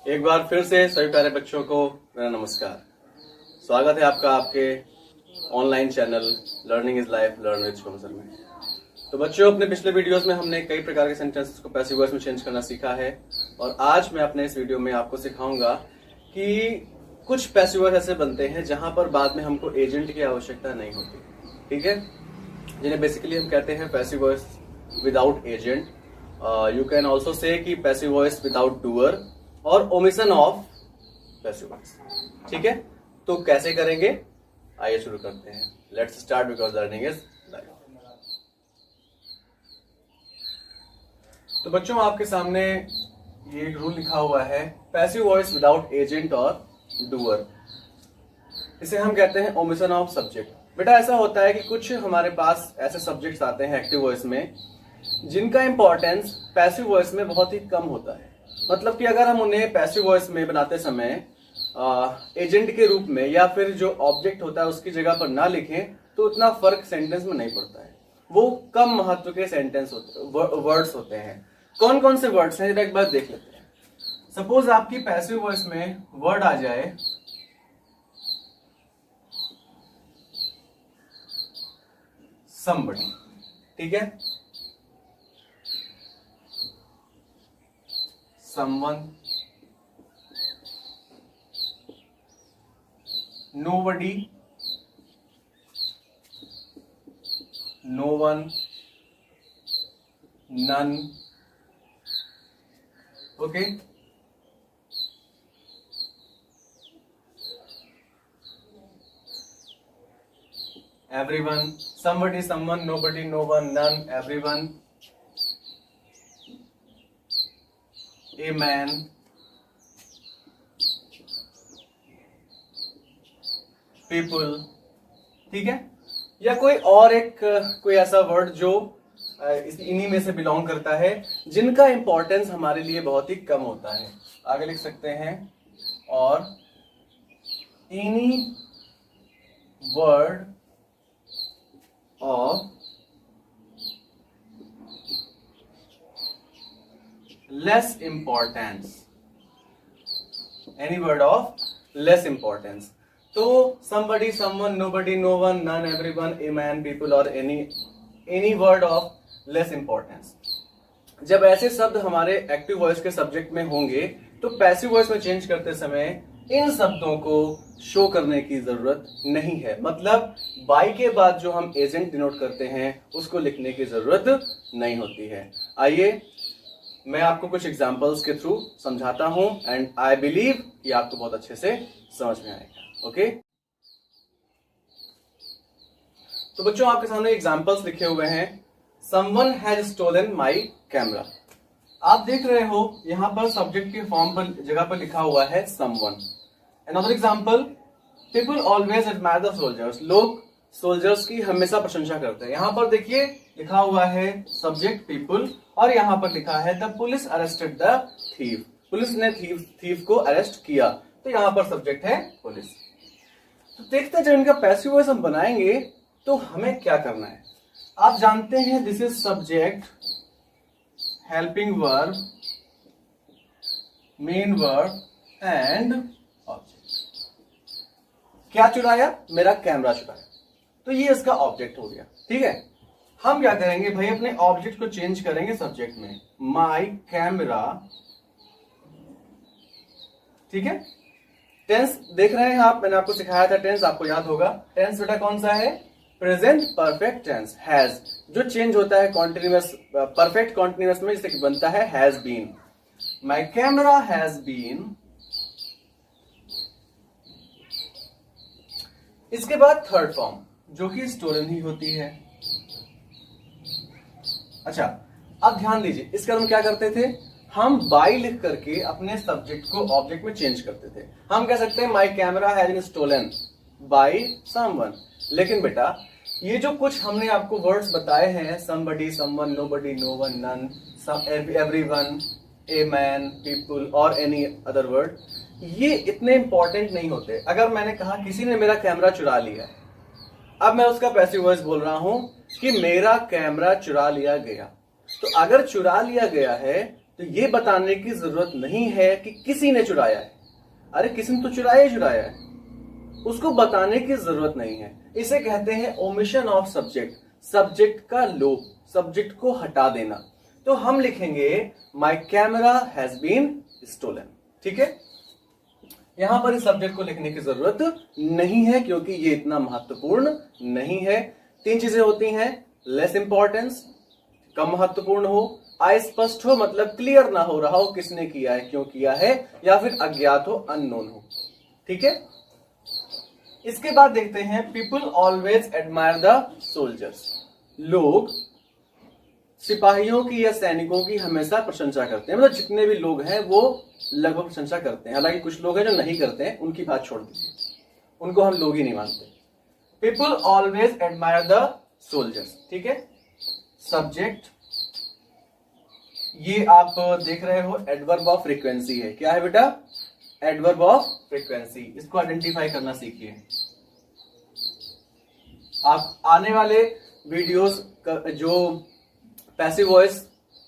एक बार फिर से सभी प्यारे बच्चों को मेरा नमस्कार। स्वागत है आपका आपके online channel learning is life learn with Shubham sir में। तो बच्चों, अपने पिछले वीडियोस में हमने कई प्रकार के सेंटेंसेस को पैसिव वॉइस में चेंज करना सीखा है और आज मैं अपने इस वीडियो में आपको सिखाऊंगा कि कुछ पैसिव वॉइस ऐसे बनते हैं जहां पर बाद में हमको एजेंट की आवश्यकता नहीं होती, ठीक है, जिन्हें बेसिकली हम कहते हैं passive voice without agent. You can also say कि पैसिव वॉइस विदाउट डूअर और ओमिशन ऑफ पैसिव वॉइस, ठीक है। तो कैसे करेंगे, आइए शुरू करते हैं। Let's start because learning is life. तो बच्चों, आपके सामने ये एक रूल लिखा हुआ है, पैसिव वॉइस विदाउट एजेंट और डूअर। इसे हम कहते हैं ओमिशन ऑफ सब्जेक्ट। बेटा, ऐसा होता है कि कुछ हमारे पास ऐसे सब्जेक्ट्स आते हैं एक्टिव वॉइस में जिनका इंपॉर्टेंस पैसिव वॉइस में बहुत ही कम होता है। मतलब कि अगर हम उन्हें पैसिव वॉइस में बनाते समय एजेंट के रूप में या फिर जो ऑब्जेक्ट होता है उसकी जगह पर ना लिखें तो उतना फर्क सेंटेंस में नहीं पड़ता है। वो कम महत्व के सेंटेंस वर्ड्स होते हैं। कौन कौन से वर्ड्स हैं, एक बार देख लेते हैं। सपोज आपकी पैसिव वॉइस में वर्ड आ जाए somebody, ठीक है, someone, nobody, no one, none, okay, everyone, somebody, someone, nobody, no one, none, everyone, a man, people, ठीक है, या कोई ऐसा वर्ड जो इन्हीं में से बिलोंग करता है जिनका इंपॉर्टेंस हमारे लिए बहुत ही कम होता है। आगे लिख सकते हैं, और any word of less importance, any word of less importance. तो somebody, someone, nobody, no one, none, everyone, a man, people और any word of less importance। जब ऐसे शब्द हमारे एक्टिव वॉइस के सब्जेक्ट में होंगे तो पैसिव वॉइस में चेंज करते समय इन शब्दों को शो करने की जरूरत नहीं है। मतलब बाई के बाद जो हम एजेंट डिनोट करते हैं उसको लिखने की जरूरत नहीं होती है। आइए मैं आपको कुछ एग्जांपल्स के थ्रू समझाता हूं एंड आई बिलीव कि आपको बहुत अच्छे से समझ में आएगा। ओके, तो बच्चों, आपके सामने एग्जांपल्स लिखे हुए हैं। Someone has stolen my camera. आप देख रहे हो यहां पर सब्जेक्ट के फॉर्म पर जगह पर लिखा हुआ है someone. Another example, people always admire the soldiers. लोग सोल्जर्स की हमेशा प्रशंसा करते हैं। यहां पर देखिए लिखा हुआ है सब्जेक्ट पीपल और यहां पर लिखा है the police arrested the thief. Police ने थीफ को अरेस्ट किया, तो यहां पर सब्जेक्ट है पुलिस। तो देखते हैं जब इनका पैसिव वॉइस हम बनाएंगे तो हमें क्या करना है। आप जानते हैं this is subject, helping verb, main verb and object. क्या चुराया? मेरा कैमरा चुराया, तो ये इसका ऑब्जेक्ट हो गया, ठीक है। हम क्या करेंगे भाई, अपने ऑब्जेक्ट को चेंज करेंगे सब्जेक्ट में, माय कैमरा, ठीक है। टेंस देख रहे हैं आप, मैंने आपको सिखाया था टेंस, आपको याद होगा। टेंस बेटा कौन सा है? Present perfect tense, has. जो चेंज होता है कॉन्टिन्यूअस, परफेक्ट कॉन्टिन्यूअस में जैसे कि बनता है has been. My camera has been. इसके बाद थर्ड फॉर्म जो कि स्टोलन ही होती है। अच्छा, अब ध्यान दीजिए, इसका हम क्या करते थे, हम बाई लिख करके अपने सब्जेक्ट को ऑब्जेक्ट में चेंज करते थे। हम कह सकते हैं my camera has been stolen by someone. लेकिन बेटा ये जो कुछ हमने आपको वर्ड्स बताए हैं, somebody, someone, nobody, no one, none, everyone, a man, people और any other word, ये इतने इंपॉर्टेंट नहीं होते। अगर मैंने कहा किसी ने मेरा कैमरा चुरा लिया, अब मैं उसका पैसिव वॉइस बोल रहा हूं कि मेरा कैमरा चुरा लिया गया। तो अगर चुरा लिया गया है तो ये बताने की जरूरत नहीं है कि किसी ने चुराया है। अरे किसी ने तो चुराया ही चुराया है, उसको बताने की जरूरत नहीं है। इसे कहते हैं ओमिशन ऑफ सब्जेक्ट, सब्जेक्ट का लोप, सब्जेक्ट को हटा देना। तो हम लिखेंगे my camera has been stolen. ठीक है, यहां पर इस सब्जेक्ट को लिखने की जरूरत नहीं है क्योंकि ये इतना महत्वपूर्ण नहीं है। तीन चीजें होती हैं, लेस इंपॉर्टेंस, कम महत्वपूर्ण हो, अस्पष्ट हो मतलब क्लियर ना हो रहा हो किसने किया है, क्यों किया है, या फिर अज्ञात हो, अननोन हो। ठीक है, इसके बाद देखते हैं people always admire the soldiers. लोग सिपाहियों की या सैनिकों की हमेशा प्रशंसा करते हैं, मतलब जितने भी लोग हैं वो लगभग प्रशंसा करते हैं। हालांकि कुछ लोग हैं जो नहीं करते हैं, उनकी बात छोड़ दीजिए, उनको हम लोग ही नहीं मानते। People always admire the soldiers. ठीक है, सब्जेक्ट ये आप देख रहे हो एडवर्ब ऑफ फ्रीक्वेंसी है। क्या है बेटा? Adverb of frequency. इसको आइडेंटिफाई करना सीखिए। आप आने वाले वीडियोस जो पैसिव वॉइस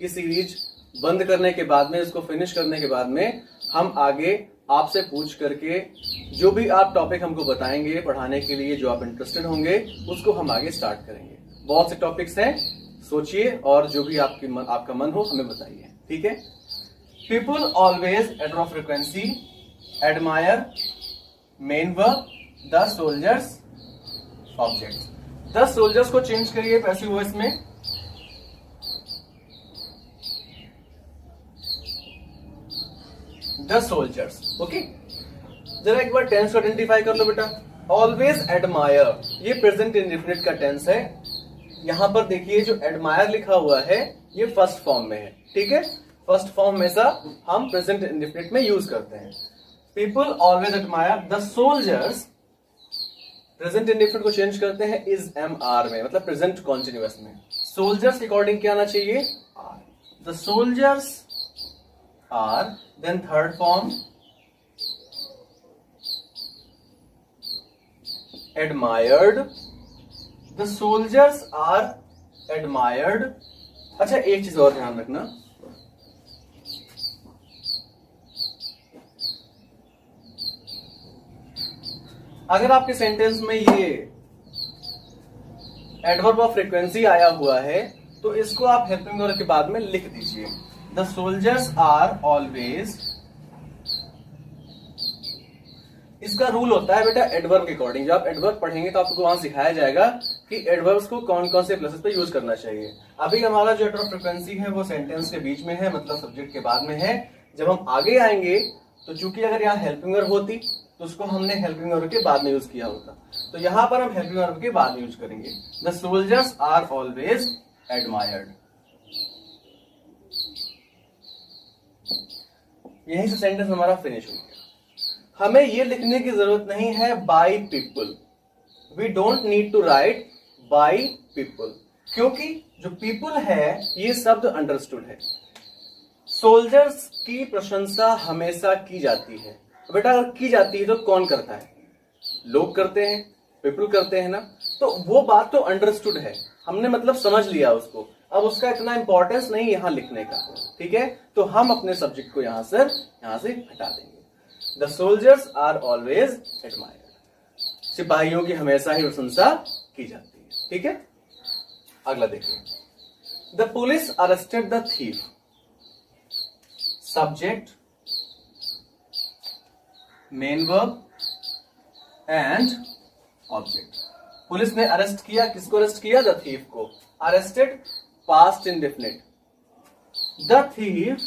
की सीरीज बंद करने के बाद में, इसको फिनिश करने के बाद में, हम आगे आपसे पूछ करके जो भी आप टॉपिक हमको बताएंगे पढ़ाने के लिए, जो आप इंटरेस्टेड होंगे, उसको हम आगे स्टार्ट करेंगे। बहुत से टॉपिक्स हैं, सोचिए और जो भी आपका मन हो हमें बताइए। ठीक है, people always adverb of frequency admire main verb the soldiers object. The soldiers को चेंज करिए पैसिव वॉइस में, द सोल्जर्स। ओके, जरा एक बार टेंस को आइडेंटिफाई कर लो बेटा। ऑलवेज एडमायर ये प्रेजेंट इंडेफिनिट का टेंस है। यहां पर देखिए जो एडमायर लिखा हुआ है ये फर्स्ट फॉर्म में है। ठीक है, फर्स्ट फॉर्म में सा हम प्रेजेंट इंडेफिनिट में यूज करते हैं। People always admire the soldiers, present indefinite को चेंज करते हैं इज एम आर में, मतलब प्रेजेंट कॉन्टिन्यूअस में। सोल्जर्स के अकॉर्डिंग क्या आना चाहिए? Are. The soldiers are, then third form admired, the soldiers are admired. अच्छा, एक चीज और ध्यान रखना, अगर आपके सेंटेंस में ये एडवर्ब ऑफ फ्रीक्वेंसी आया हुआ है तो इसको आप हेल्पिंग वर्ब के बाद में लिख दीजिए। द सोल्जर्स आर ऑलवेज, इसका रूल होता है बेटा एडवर्ब के अकॉर्डिंग। जब आप एडवर्ब पढ़ेंगे तो आपको वहां सिखाया जाएगा कि एडवर्ब्स को कौन कौन से प्लेसेस पे यूज करना चाहिए। अभी हमारा जो एडवर्ब फ्रीक्वेंसी है वो सेंटेंस के बीच में है, मतलब सब्जेक्ट के बाद में है। जब हम आगे आएंगे तो चूंकि अगर यहाँ हेल्पिंग वर्ब होती तो उसको हमने हेल्पिंग वर्ब के बाद में यूज किया होता, तो यहां पर हम हेल्पिंग वर्ब के बाद में यूज करेंगे। The soldiers are always admired. यहीं से सेंटेंस हमारा फिनिश हो गया। हमें ये लिखने की जरूरत नहीं है by people, we don't need to write by people, क्योंकि जो पीपल है ये शब्द अंडरस्टूड है। सोल्जर्स की प्रशंसा हमेशा की जाती है। बेटा अगर की जाती है तो कौन करता है? लोग करते हैं, पीपल करते हैं ना, तो वो बात तो अंडरस्टूड है, हमने मतलब समझ लिया उसको। अब उसका इतना इंपॉर्टेंस नहीं यहां लिखने का। ठीक है, तो हम अपने सब्जेक्ट को यहां से हटा देंगे। The soldiers are always admired, सिपाहियों की हमेशा ही प्रशंसा की जाती है। ठीक है, अगला देखिए। The police arrested the thief, subject main verb and object. Police ने अरेस्ट किया, किसको अरेस्ट किया? द थीफ को। Arrested past indefinite. The thief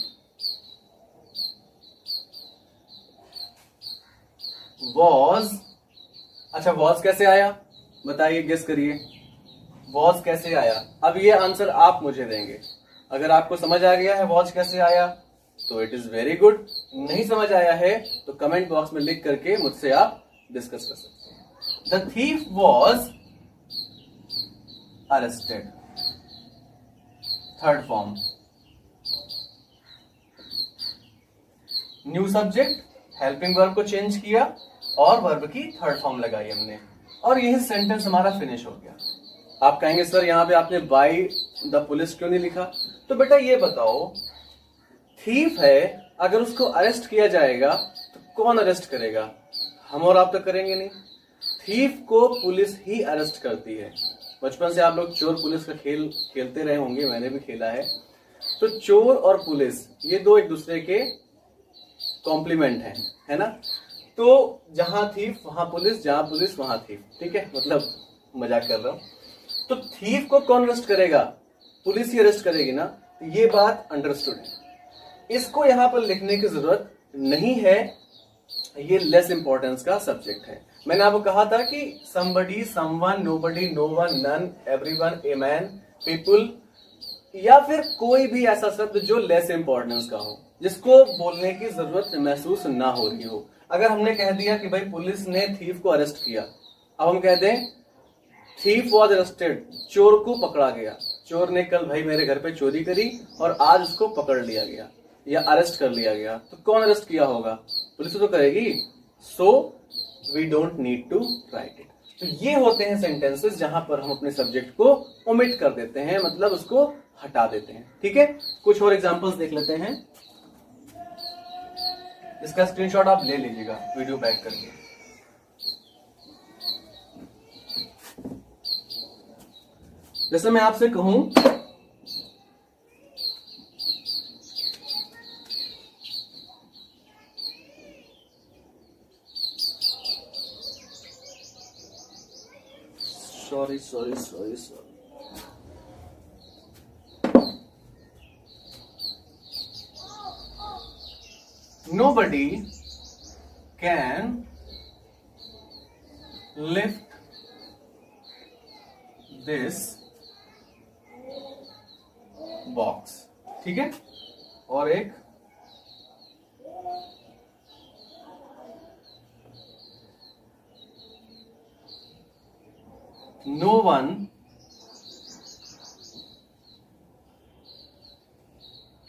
was, अच्छा वॉज कैसे आया बताइए, गेस करिए वॉज कैसे आया। अब ये आंसर आप मुझे देंगे। अगर आपको समझ आ गया है वॉज कैसे आया तो इट इज वेरी गुड, नहीं समझ आया है तो कमेंट बॉक्स में लिख करके मुझसे आप डिस्कस कर सकते हैं। The thief was arrested, third form. New subject, helping verb को चेंज किया और वर्ब की थर्ड फॉर्म लगाई हमने, और यही सेंटेंस हमारा फिनिश हो गया। आप कहेंगे सर यहाँ पे आपने बाय द पुलिस क्यों नहीं लिखा? तो बेटा ये बताओ, थीफ है, अगर उसको अरेस्ट किया जाएगा तो कौन अरेस्ट करेगा? हम और आप तो करेंगे नहीं। थीफ को पुलिस ही अरेस्ट करती है। बचपन से आप लोग चोर पुलिस का खेल खेलते रहे होंगे, मैंने भी खेला है। तो चोर और पुलिस ये दो एक दूसरे के कॉम्प्लीमेंट हैं, है ना। तो जहां थीफ वहां पुलिस, जहां पुलिस वहां थीफ, ठीक है, मतलब मजाक कर रहा हूं। तो थीफ को कौन अरेस्ट करेगा? पुलिस ही अरेस्ट करेगी ना। ये बात अंडरस्टूड है, इसको यहां पर लिखने की जरूरत नहीं है, ये लेस इंपॉर्टेंस का सब्जेक्ट है। मैंने आपको कहा था कि somebody, someone, nobody, no one, none, everyone, a man, people, या फिर कोई भी ऐसा शब्द जो लेस इंपॉर्टेंस का हो, जिसको बोलने की जरूरत महसूस ना हो रही हो। अगर हमने कह दिया कि भाई पुलिस ने थीफ को अरेस्ट किया, अब हम कह दें थीफ वॉज अरेस्टेड, चोर को पकड़ा गया। चोर ने कल भाई मेरे घर पे चोरी करी और आज उसको पकड़ लिया गया या अरेस्ट कर लिया गया, तो कौन अरेस्ट किया होगा? पुलिस तो करेगी। So we don't need to write it. तो ये होते हैं सेंटेंसेस जहां पर हम अपने सब्जेक्ट को ओमिट कर देते हैं, मतलब उसको हटा देते हैं। ठीक है, कुछ और एग्जांपल्स देख लेते हैं। इसका स्क्रीनशॉट आप ले लीजिएगा वीडियो बैक करके। जैसे मैं आपसे कहूं sorry. Nobody can lift this box, ठीक है। और एक no one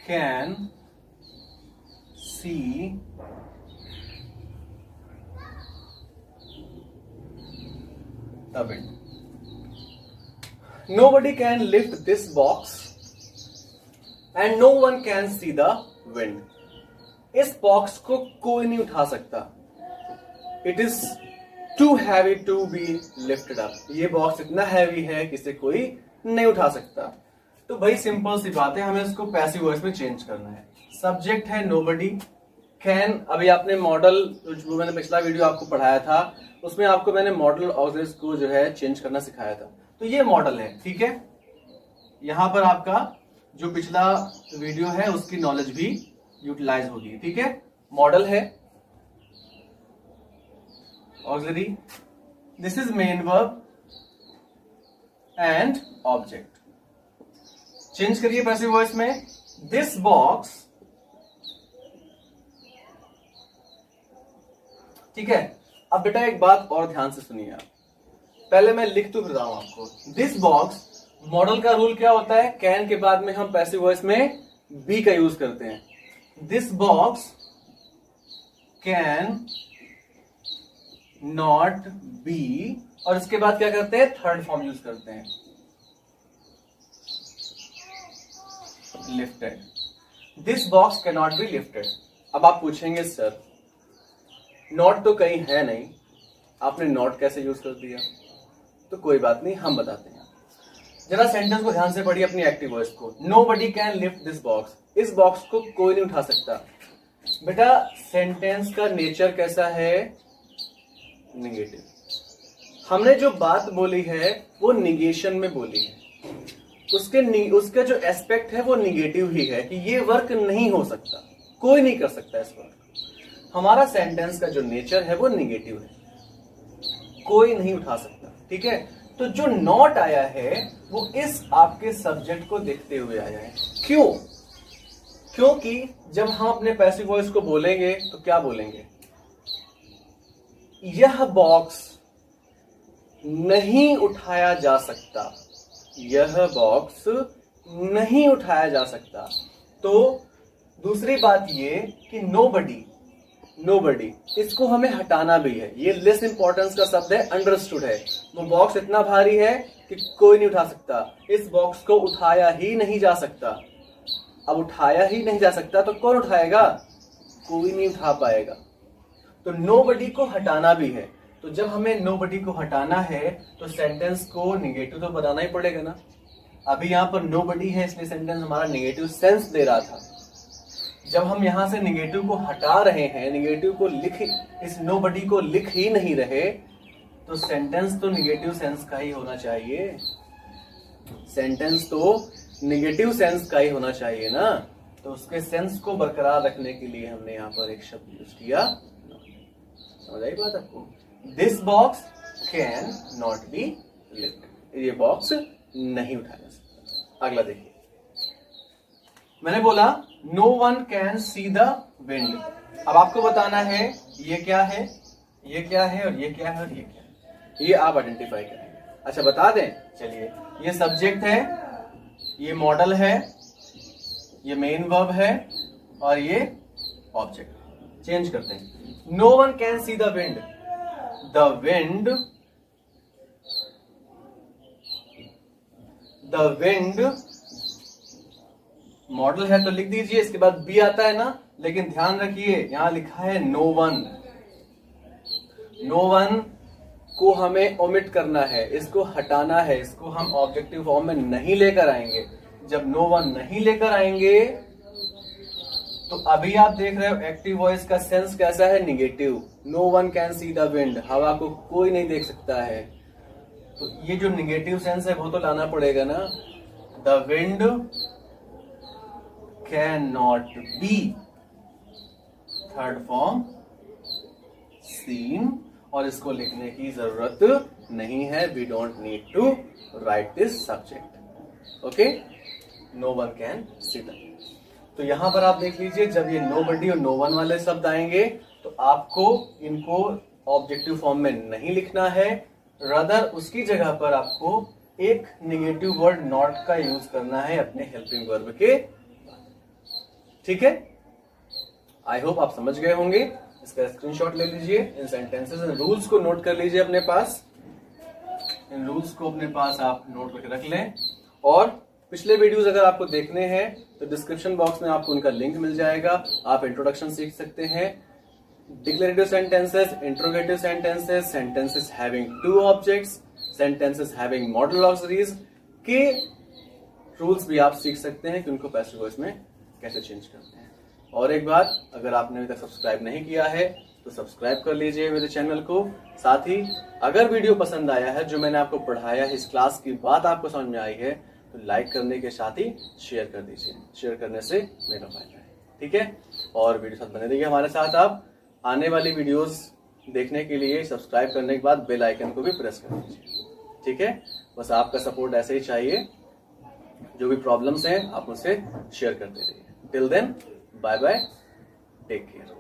can see the wind. Nobody can lift this box and no one can see the wind. इस बॉक्स को कोई नहीं उठा सकता। It is too heavy to be lifted up. ये बॉक्स इतना हैवी है कि इसे कोई नहीं उठा सकता। तो भाई सिंपल सी बात है, हमें इसको पैसिव वॉइस में चेंज करना है। सब्जेक्ट है नोबडी, कैन। अभी आपने मॉडल, जो मैंने पिछला वीडियो आपको पढ़ाया था उसमें आपको मैंने मॉडल ऑक्सिलरीज को जो है चेंज करना सिखाया था। तो ये मॉडल है, ठीक है। यहां पर आपका जो पिछला वीडियो है उसकी नॉलेज भी यूटिलाइज होगी, ठीक है। मॉडल है auxiliary, this is main verb and object. Change करिए पैसिव वॉइस में। दिस बॉक्स, ठीक है। अब बेटा एक बात और ध्यान से सुनिए आप, पहले मैं लिख तो रहा हूं आपको। दिस बॉक्स, मॉडल का रूल क्या होता है? कैन के बाद में हम पैसिव वॉइस में बी का यूज करते हैं। This box can not B, और इसके बाद क्या करते हैं? थर्ड फॉर्म यूज करते हैं, lifted. This box can not be lifted. अब आप पूछेंगे सर नॉट तो कहीं है नहीं, आपने नॉट कैसे यूज कर दिया? तो कोई बात नहीं, हम बताते हैं। जरा सेंटेंस को ध्यान से पढ़िए अपनी एक्टिव वॉइस को। Nobody can lift this box, इस बॉक्स को कोई नहीं उठा सकता। बेटा सेंटेंस का नेचर कैसा है? निगेटिव। हमने जो बात बोली है वो निगेशन में बोली है, उसका जो एस्पेक्ट है वो निगेटिव ही है कि ये वर्क नहीं हो सकता, कोई नहीं कर सकता इस वर्क। हमारा सेंटेंस का जो नेचर है वो निगेटिव है, कोई नहीं उठा सकता, ठीक है। तो जो नॉट आया है वो इस आपके सब्जेक्ट को देखते हुए आया है। क्यों? क्योंकि जब हम अपने पैसिव वॉइस को बोलेंगे तो क्या बोलेंगे? यह बॉक्स नहीं उठाया जा सकता, यह बॉक्स नहीं उठाया जा सकता। तो दूसरी बात ये कि नोबडी, इसको हमें हटाना भी है। ये लेस इंपॉर्टेंस का शब्द है, अंडरस्टूड है। वो बॉक्स इतना भारी है कि कोई नहीं उठा सकता, इस बॉक्स को उठाया ही नहीं जा सकता। अब उठाया ही नहीं जा सकता तो कौन उठाएगा? कोई नहीं उठा पाएगा। तो नोबडी को हटाना भी है। तो जब हमें नोबडी को हटाना है तो सेंटेंस को निगेटिव तो बनाना ही पड़ेगा ना। अभी यहां पर नोबडी है इसलिए सेंटेंस हमारा निगेटिव सेंस दे रहा था। जब हम यहां से निगेटिव को हटा रहे हैं, निगेटिव को इस नोबडी को लिख ही नहीं रहे, तो सेंटेंस तो निगेटिव सेंस का ही होना चाहिए। सेंटेंस तो निगेटिव सेंस का ही होना चाहिए ना। तो उसके सेंस को बरकरार रखने के लिए हमने यहाँ पर एक शब्द यूज किया। समझ आई बात आपको? This box can not be lift. ये बॉक्स नहीं उठाया जा सकता। अगला देखिए, मैंने बोला no one can see the wind. अब आपको बताना है ये क्या है, ये क्या है और ये क्या है और ये क्या है, ये आप आइडेंटिफाई करेंगे। अच्छा बता दें, चलिए ये सब्जेक्ट है, ये मॉडल है, ये मेन वर्ब है और ये ऑब्जेक्ट। चेंज करते हैं। No one can see the wind. The wind modal है तो लिख दीजिए, इसके बाद बी आता है ना, लेकिन ध्यान रखिए यहां लिखा है नो वन। नो वन को हमें ओमिट करना है, इसको हटाना है, इसको हम ऑब्जेक्टिव फॉर्म में नहीं लेकर आएंगे। जब नो वन नहीं लेकर आएंगे तो अभी आप देख रहे हो एक्टिव वॉइस का सेंस कैसा है? Negative. No one can see the wind, हवा को कोई नहीं देख सकता है। तो ये जो निगेटिव सेंस है वो तो लाना पड़ेगा ना। The wind can not be, third form seen, और इसको लिखने की जरूरत नहीं है। We don't need to write this subject. Okay, no one can see the. तो यहां पर आप देख लीजिए, जब ये नोबडी और नो वन वाले शब्द आएंगे तो आपको इनको ऑब्जेक्टिव फॉर्म में नहीं लिखना है, रादर उसकी जगह पर आपको एक नेगेटिव वर्ड नॉट का यूज करना है अपने हेल्पिंग वर्ब के। ठीक है, आई होप आप समझ गए होंगे। इसका स्क्रीनशॉट ले लीजिए, इन सेंटेंसेस एंड रूल्स को नोट कर लीजिए अपने पास। इन रूल्स को अपने पास आप नोट करके रख लें। और पिछले वीडियोस अगर आपको देखने हैं तो डिस्क्रिप्शन बॉक्स में आपको उनका लिंक मिल जाएगा। आप इंट्रोडक्शन सीख सकते हैं, declarative sentences, interrogative sentences, sentences having two objects, sentences having model auxiliaries के रूल्स भी आप सीख सकते हैं कि उनको पैसिव वॉइस में कैसे चेंज करते हैं। और एक बात, अगर आपने अभी तक सब्सक्राइब नहीं किया है तो सब्सक्राइब कर लीजिए मेरे चैनल को। साथ ही अगर वीडियो पसंद आया है, जो मैंने आपको पढ़ाया है, इस क्लास की बात आपको समझ में आई है, तो लाइक करने के साथ ही शेयर कर दीजिए। शेयर करने से मेरा फायदा है। ठीक है, और वीडियो साथ बने रहिए हमारे साथ। आप आने वाली वीडियोस देखने के लिए सब्सक्राइब करने के बाद बेल आइकन को भी प्रेस कर दीजिए। ठीक है, बस आपका सपोर्ट ऐसे ही चाहिए। जो भी प्रॉब्लम्स हैं आप मुझसे शेयर करते रहिए। Till then, bye bye, take care.